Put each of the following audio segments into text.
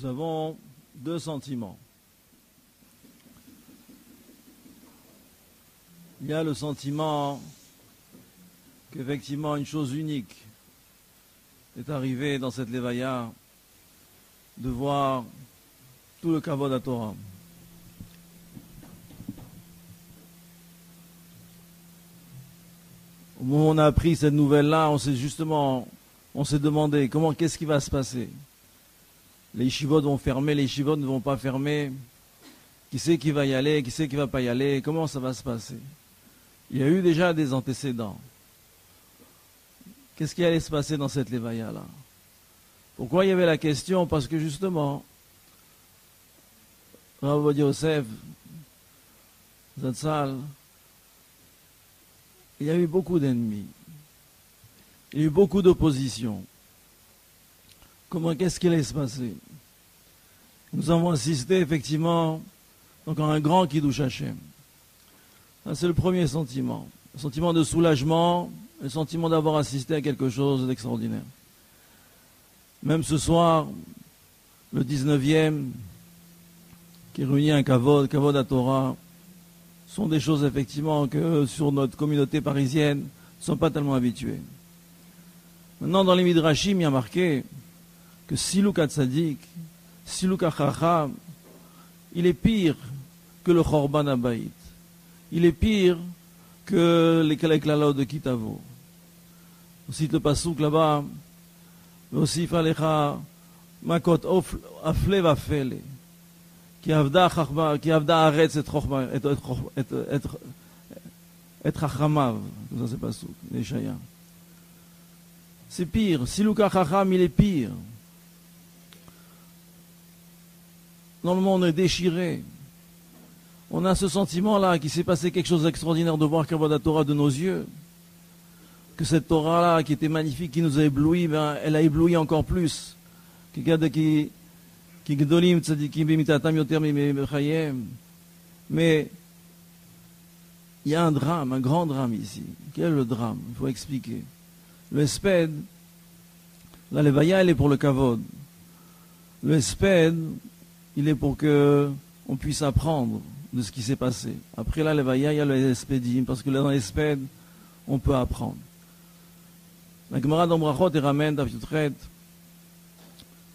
Nous avons deux sentiments. Il y a le sentiment qu'effectivement une chose unique est arrivée dans cette Levaya, de voir tout le Kavod HaTorah. Au moment où on a appris cette nouvelle-là, on s'est demandé qu'est-ce qui va se passer. Les yeshivot vont fermer, les yeshivot ne vont pas fermer. Qui c'est qui va y aller, qui c'est qui va pas y aller, comment ça va se passer? Il y a eu déjà des antécédents. Qu'est-ce qui allait se passer dans cette Levaya-là? Pourquoi il y avait la question? Parce que justement, Rav Ovadia Yosef, Zatzal, il y a eu beaucoup d'ennemis. Il y a eu beaucoup d'opposition. Qu'est-ce qui allait se passer? Nous avons assisté effectivement donc à un grand Kiddush Hashem. C'est le premier sentiment. Le sentiment de soulagement, le sentiment d'avoir assisté à quelque chose d'extraordinaire. Même ce soir, le 19e, qui réunit un Kavod HaTorah, sont des choses effectivement que sur notre communauté parisienne ne sont pas tellement habitués. Maintenant, dans les Midrashim, il y a marqué que Siluk HaTzadik, Siluk HaChacham, il est pire que le Chorban HaBayit. Il est pire que les Klalot de Kitavo. On cite le pasouk là-bas, V'osif alecha makot afle vafele, ki avda haaretz et chachamav. Ça c'est pasouk, les Shaya. C'est pire. Siluka Chacham, il est pire. Dans le monde, on est déchiré. On a ce sentiment-là qu'il s'est passé quelque chose d'extraordinaire de voir Kavod HaTorah de nos yeux. Que cette Torah-là, qui était magnifique, qui nous a ébloui, elle a ébloui encore plus. Mais il y a un drame, un grand drame ici. Quel est le drame? Il faut expliquer. Le Hesped, la Levaya, elle est pour le Kavod. Le Hesped, il est pour que on puisse apprendre de ce qui s'est passé. Après la Levaya, il y a le Hespedim, parce que dans le Hesped, on peut apprendre. La Gemara dans Brachot et ramène Daf-Yutret,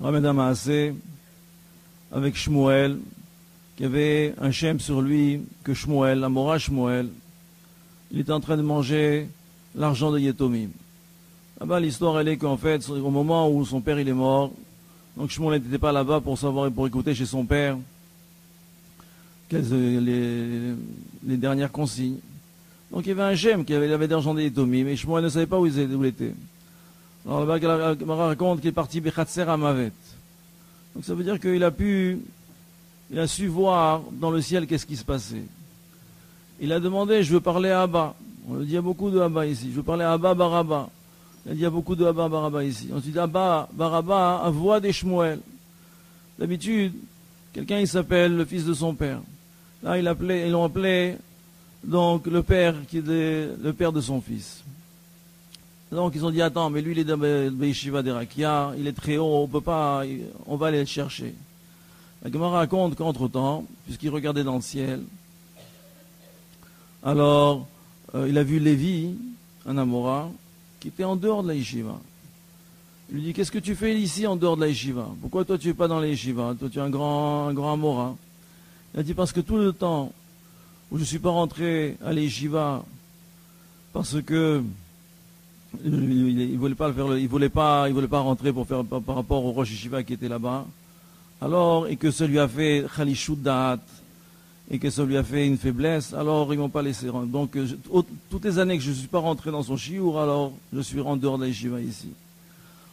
ramène un Maaseh, avec Shmuel, qui avait un shem sur lui, que Shmuel, la Mora Shmuel, il était en train de manger l'argent de Yetomim. Là-bas, l'histoire, elle est qu'en fait, au moment où son père il est mort, donc Shmuel n'était pas là-bas pour savoir, pour écouter chez son père les dernières consignes. Donc il y avait un gemme qui avait l'argent des Yetomim, mais Shmuel ne savait pas où il était. Alors là-bas, il raconte qu'il est parti Bechatser Amavet. Donc ça veut dire qu'il a su voir dans le ciel qu'est-ce qui se passait. Il a demandé, je veux parler à Abba. On lui dit, il y a beaucoup de Abba ici. Je veux parler à Abba Baraba. Il a dit, il y a beaucoup de Abba Baraba ici. On se dit, Abba Baraba, à voix des Shmuel. D'habitude, quelqu'un il s'appelle le fils de son père. Là, ils l'ont appelé donc le père qui est le père de son fils. Donc ils ont dit, attends, mais lui il est dans Yeshiva d'Erakia, il est très haut, on peut pas, on va aller le chercher. La Gemara raconte qu'entre-temps, puisqu'il regardait dans le ciel, alors il a vu Lévi, un Amora, qui était en dehors de la Yeshiva. Il lui dit, qu'est-ce que tu fais ici en dehors de la Yeshiva? Pourquoi toi tu es pas dans la Yeshiva? Toi tu es un grand Amora. Il a dit, parce que tout le temps où je ne suis pas rentré à la Yeshiva, parce que il voulait pas le faire, il voulait pas rentrer pour faire par rapport au Rosh Yeshiva qui était là-bas. Alors, et que ça lui a fait Khalishut Da'at, et que ça lui a fait une faiblesse, alors ils m'ont pas laissé rentrer. Donc, toutes les années que je ne suis pas rentré dans son shiur, alors je suis en dehors de la Yeshiva ici.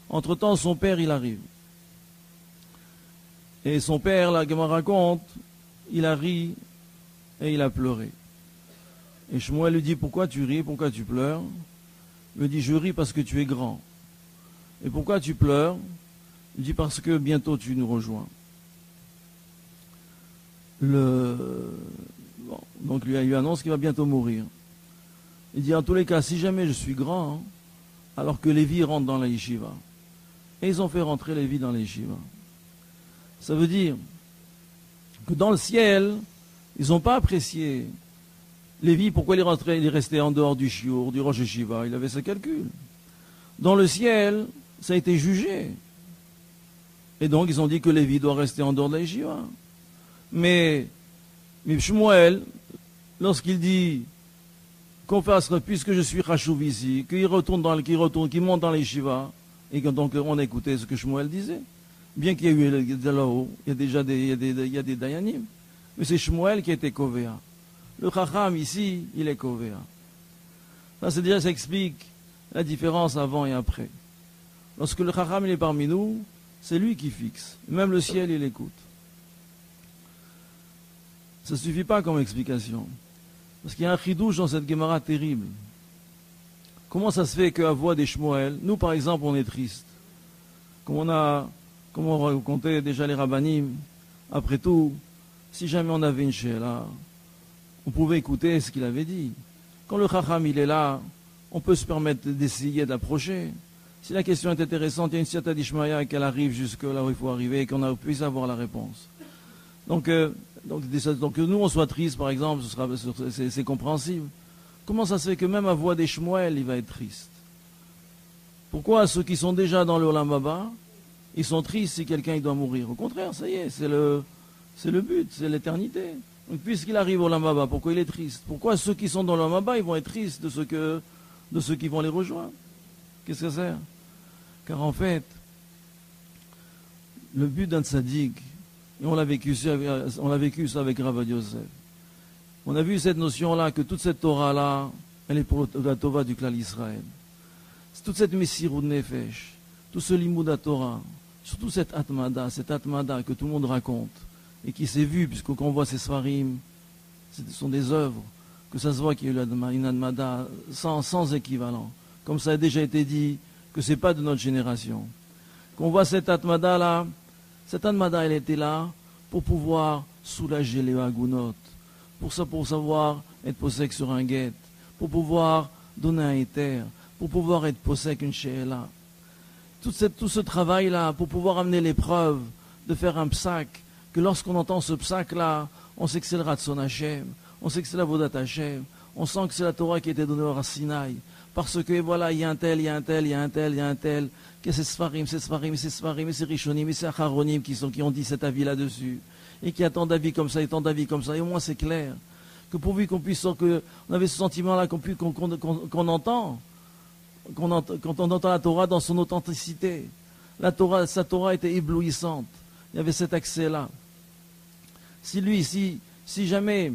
Entre-temps, son père, il arrive. Et son père, là, qui me raconte, il a ri et il a pleuré. Et Shmuel lui dit, pourquoi tu ris, pourquoi tu pleures? Il me dit, je ris parce que tu es grand. Et pourquoi tu pleures? Il dit, parce que bientôt tu nous rejoins. Donc lui annonce qu'il va bientôt mourir. Il dit, en tous les cas, si jamais je suis grand, alors que Lévi rentre dans la yeshiva. Et ils ont fait rentrer Lévi dans la yeshiva. Ça veut dire que dans le ciel, ils n'ont pas apprécié. Lévi, pourquoi il est resté en dehors du Shiur, du Rosh Hashiva? Il avait ses calculs. Dans le ciel, ça a été jugé. Et donc, ils ont dit que Lévi doit rester en dehors de la Yeshiva. Mais Shmuel, lorsqu'il dit qu'on fasse, puisque je suis Chachouv ici, qu'il monte dans la Yeshiva, et que donc on a écouté ce que Shmuel disait. Bien qu'il y ait eu de là-haut, il y a déjà des Dayanim. Mais c'est Shmuel qui a été Kovea. Le Chacham ici, il est Kovea. Ça explique la différence avant et après. Lorsque le Chacham il est parmi nous, c'est lui qui fixe. Même le ciel, il écoute. Ça ne suffit pas comme explication. Parce qu'il y a un chidouche dans cette Gemara terrible. Comment ça se fait qu'à voix des Shmuel, nous par exemple, on est triste. Comme on racontait déjà les Rabbanim, après tout, si jamais on avait une she'ela, on pouvait écouter ce qu'il avait dit. Quand le Chacham il est là, on peut se permettre d'essayer d'approcher. Si la question est intéressante, il y a une siyata d'Ishmaïa et qu'elle arrive jusque là où il faut arriver et qu'on puisse avoir la réponse. Donc que nous on soit triste par exemple, c'est compréhensible. Comment ça se fait que même à voix des Shmuel, il va être triste? Pourquoi ceux qui sont déjà dans le Olam Haba, ils sont tristes si quelqu'un il doit mourir? Au contraire, ça y est, c'est le but, c'est l'éternité. Donc puisqu'il arrive au Olam Haba, pourquoi il est triste? Pourquoi ceux qui sont dans le Olam Haba, ils vont être tristes de ceux qui vont les rejoindre? Qu'est-ce que ça sert? Car en fait, le but d'un tzaddik, et on l'a vécu ça avec Rav Yosef, on a vu cette notion-là, que toute cette Torah-là, elle est pour la Tova du Klal Israël. C'est toute cette Messirut Nefesh, tout ce Limud Torah, surtout cette Atmada que tout le monde raconte, et qui s'est vu, puisque quand on voit ces Sfarim, ce sont des œuvres, que ça se voit qu'il y a eu une Atmada sans équivalent. Comme ça a déjà été dit, que ce n'est pas de notre génération. Qu'on voit cette Atmada-là, elle était là pour pouvoir soulager les Hagunot, pour savoir être possèque sur un guet, pour pouvoir donner un éther, pour pouvoir être possèque une she'ela. Tout ce travail-là, pour pouvoir amener l'épreuve, de faire un psak, que lorsqu'on entend ce psak-là, on sait que c'est le Ratson Hashem, on sait que c'est la Vodat Hashem, on sent que c'est la Torah qui a été donnée au Sinaï. Parce que voilà, il y a un tel, que c'est Sfarim, et c'est Rishonim, et c'est Acharonim qui ont dit cet avis là-dessus. Et qui a tant d'avis comme ça, et tant d'avis comme ça. Et au moins c'est clair. Que pourvu qu'on puisse, on avait ce sentiment-là qu'on entend. Quand on entend la Torah dans son authenticité. Sa Torah était éblouissante. Il y avait cet accès-là. Si jamais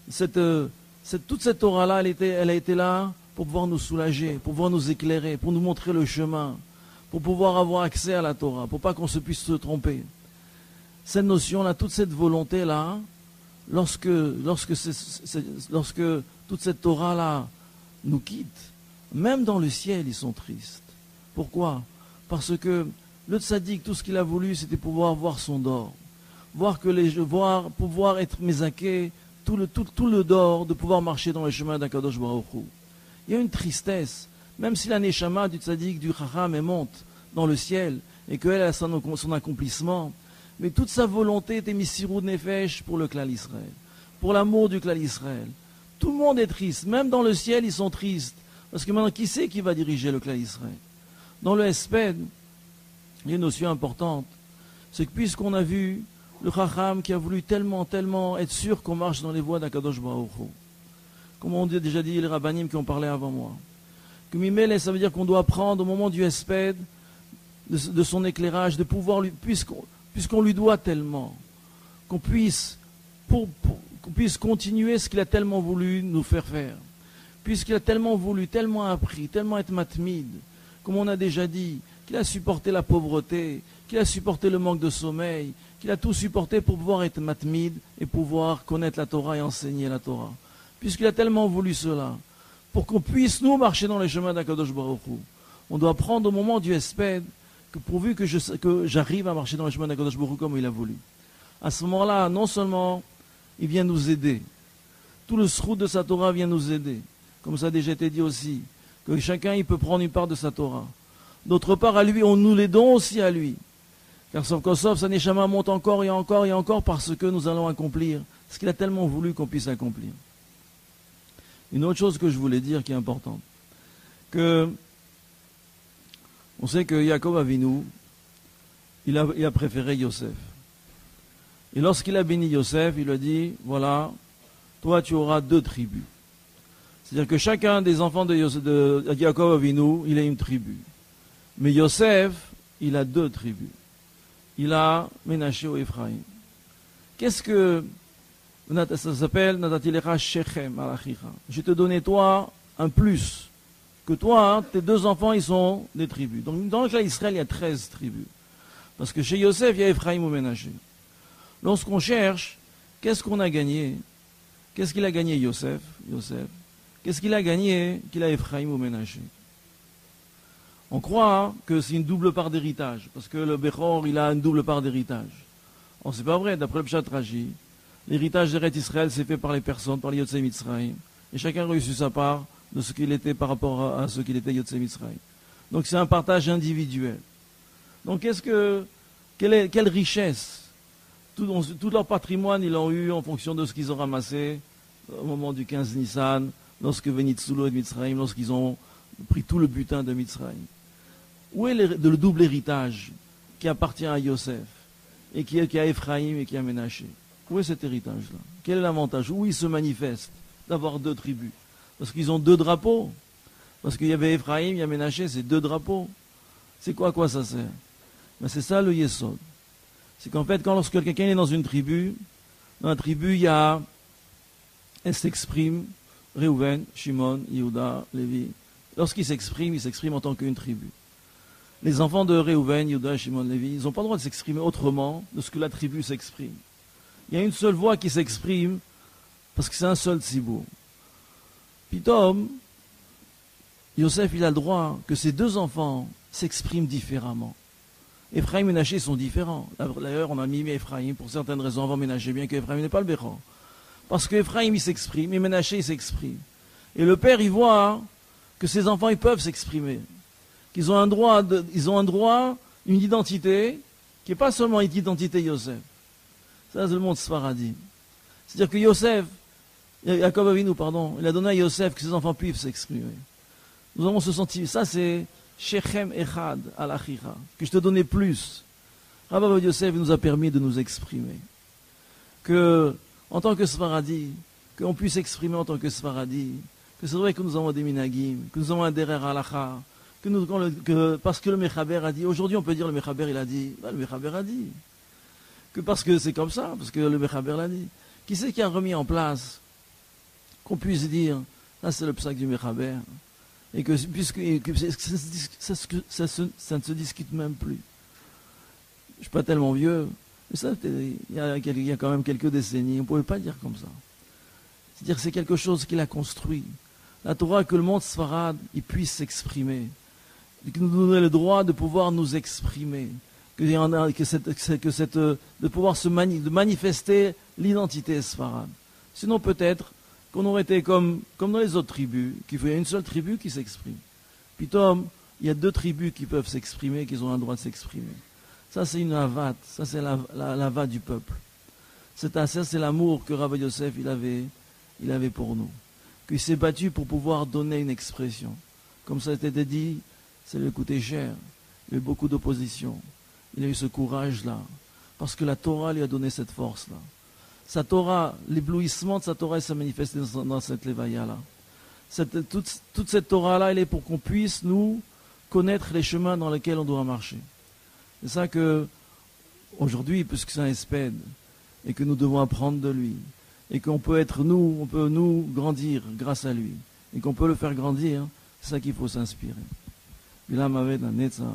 toute cette Torah-là, elle a été là pour pouvoir nous soulager, pour pouvoir nous éclairer, pour nous montrer le chemin, pour pouvoir avoir accès à la Torah, pour pas qu'on se puisse se tromper. Cette notion-là, toute cette volonté-là, lorsque toute cette Torah-là nous quitte, même dans le ciel, ils sont tristes. Pourquoi? Parce que le tzaddik, tout ce qu'il a voulu, c'était pouvoir voir son dor. Pouvoir être mézaké, tout le dor, de pouvoir marcher dans le chemin d'Akadosh Baruch Hu. Il y a une tristesse, même si la neshama du tzaddik, du chacham, elle monte dans le ciel, et qu'elle a son accomplissement, mais toute sa volonté était misirut nefesh pour le Klal Israël, pour l'amour du Klal Israël. Tout le monde est triste, même dans le ciel, ils sont tristes, parce que maintenant, qui c'est qui va diriger le Klal Israël? Dans le Hesped, il y a une notion importante, c'est que puisqu'on a vu le chacham qui a voulu tellement être sûr qu'on marche dans les voies d'Akadosh Baruch Hu, comme on a déjà dit les rabbanim qui ont parlé avant moi, que Mimele, ça veut dire qu'on doit prendre au moment du Hesped, de son éclairage, de pouvoir lui, puisqu'on lui doit tellement, qu'on puisse continuer ce qu'il a tellement voulu nous faire faire, puisqu'il a tellement voulu, tellement appris, tellement être matmide, comme on a déjà dit, qu'il a supporté la pauvreté, qu'il a supporté le manque de sommeil, qu'il a tout supporté pour pouvoir être matmide et pouvoir connaître la Torah et enseigner la Torah. Puisqu'il a tellement voulu cela, pour qu'on puisse nous marcher dans les chemins d'Akadosh Baruch Hu, on doit prendre au moment du Hesped, que pourvu que j'arrive à marcher dans les chemins d'Akadosh Baruch Hu comme il a voulu. À ce moment-là, non seulement il vient nous aider, tout le srout de sa Torah vient nous aider, comme ça a déjà été dit aussi, que chacun il peut prendre une part de sa Torah. D'autre part, à lui, on nous l'aidons aussi à lui. Car sauf Kosof, sa Neshama monte encore et encore et encore parce que nous allons accomplir ce qu'il a tellement voulu qu'on puisse accomplir. Une autre chose que je voulais dire qui est importante, que on sait que Yaakov Avinu, il a préféré Yosef. Et lorsqu'il a béni Yosef, il lui a dit, voilà, toi tu auras 2 tribus. C'est-à-dire que chacun des enfants de Yaakov Avinu, il a une tribu. Mais Yosef, il a 2 tribus. Il a Ménaché ou Ephraïm. Qu'est-ce que ça s'appelle Natatilecha Shechem Alachicha. Je te donnais toi un plus. Que toi, hein, tes 2 enfants, ils sont des tribus. Donc dans le clan d'Israël, il y a 13 tribus. Parce que chez Yosef, il y a Ephraim ou Ménaché. Lorsqu'on cherche, qu'est-ce qu'on a gagné? Qu'est-ce qu'il a gagné Yosef? Qu'est-ce qu'il a gagné qu'il a Ephraim ou Ménaché? On croit que c'est une double part d'héritage, parce que le Bechor, il a une double part d'héritage. Or, c'est pas vrai, d'après le Pshat Rashi, l'héritage d'Eretz Israël s'est fait par les personnes, par les Yotzei Mitzrayim, et chacun a reçu sa part de ce qu'il était par rapport à ce qu'il était Yotzei Mitzrayim. Donc c'est un partage individuel. Donc quelle richesse? Tout leur patrimoine, ils l'ont eu en fonction de ce qu'ils ont ramassé au moment du 15 Nissan, lorsque Venitzulo et Mitzrayim, lorsqu'ils ont pris tout le butin de Mitzrayim. Où est le double héritage qui appartient à Yosef et qui a Ephraim et qui a Ménaché? Où est cet héritage-là? Quel est l'avantage? Où il se manifeste d'avoir 2 tribus? Parce qu'ils ont 2 drapeaux. Parce qu'il y avait Ephraim, il y a Ménaché, c'est 2 drapeaux. C'est quoi, à quoi ça sert? Ben c'est ça le Yesod. C'est qu'en fait, lorsque quelqu'un est dans une tribu, dans la tribu, elle s'exprime, Réhouven, Shimon, Yehuda, Lévi. Lorsqu'il s'exprime, il s'exprime en tant qu'une tribu. Les enfants de Réhouven, Yehuda, Shimon, Lévi, ils n'ont pas le droit de s'exprimer autrement de ce que la tribu s'exprime. Il y a une seule voix qui s'exprime parce que c'est un seul tzibur. Pitom, Yosef, il a le droit que ses 2 enfants s'expriment différemment. Ephraim et Ménaché sont différents. D'ailleurs, on a mis Ephraim pour certaines raisons avant Ménaché, bien qu'Ephraim n'est pas le Bechor. Parce que Ephraim, il s'exprime et Ménaché, il s'exprime. Et le père, il voit que ses enfants, ils peuvent s'exprimer. Qu'ils ont un droit, une identité, qui n'est pas seulement une identité Yosef. Ça, c'est le monde Sfaradi. C'est-à-dire que Yosef, Yaakov Avinu, pardon, il a donné à Yosef que ses enfants puissent s'exprimer. Nous avons ce sentiment. Ça, c'est Shechem Echad Alachicha, que je te donnais plus. Rabbi Yosef nous a permis de nous exprimer. Que, en tant que Sfaradi, qu'on puisse s'exprimer en tant que Sfaradi, que c'est vrai que nous avons des minagim, que nous avons un derer halacha, parce que le Mechaber a dit, aujourd'hui on peut dire le Mechaber il a dit, le Mechaber a dit, que parce que c'est comme ça, parce que le Mechaber l'a dit. Qui c'est qui a remis en place qu'on puisse dire, là c'est le psak du Mechaber, et que ça ne se discute même plus. Je ne suis pas tellement vieux, mais ça, il y a quand même quelques décennies, on ne pouvait pas dire comme ça. C'est-à-dire que c'est quelque chose qu'il a construit. La Torah, que le monde Sfarad, il puisse s'exprimer, qu'il nous donne le droit de pouvoir nous exprimer, de pouvoir de manifester l'identité Sfarad. Sinon peut-être qu'on aurait été comme dans les autres tribus, qu'il y a une seule tribu qui s'exprime. Puis Tom, il y a 2 tribus qui peuvent s'exprimer, qui ont un droit de s'exprimer. Ça c'est une avat, ça c'est l'avat du peuple. Ça c'est l'amour que Rabbi Yosef il avait pour nous. Qu'il s'est battu pour pouvoir donner une expression. Comme ça a été dit, ça lui a coûté cher. Il y a eu beaucoup d'opposition. Il a eu ce courage-là. Parce que la Torah lui a donné cette force-là. Sa Torah, l'éblouissement de sa Torah s'est manifesté dans cette Lévaïa-là. Toute cette Torah-là, elle est pour qu'on puisse, nous, connaître les chemins dans lesquels on doit marcher. C'est ça que, aujourd'hui, puisque c'est un espède, et que nous devons apprendre de lui, et qu'on peut nous grandir grâce à lui, et qu'on peut le faire grandir, c'est ça qu'il faut s'inspirer. Bilam Aved, Netza,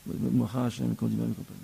Macha Hashem, Kondimam et compagnie.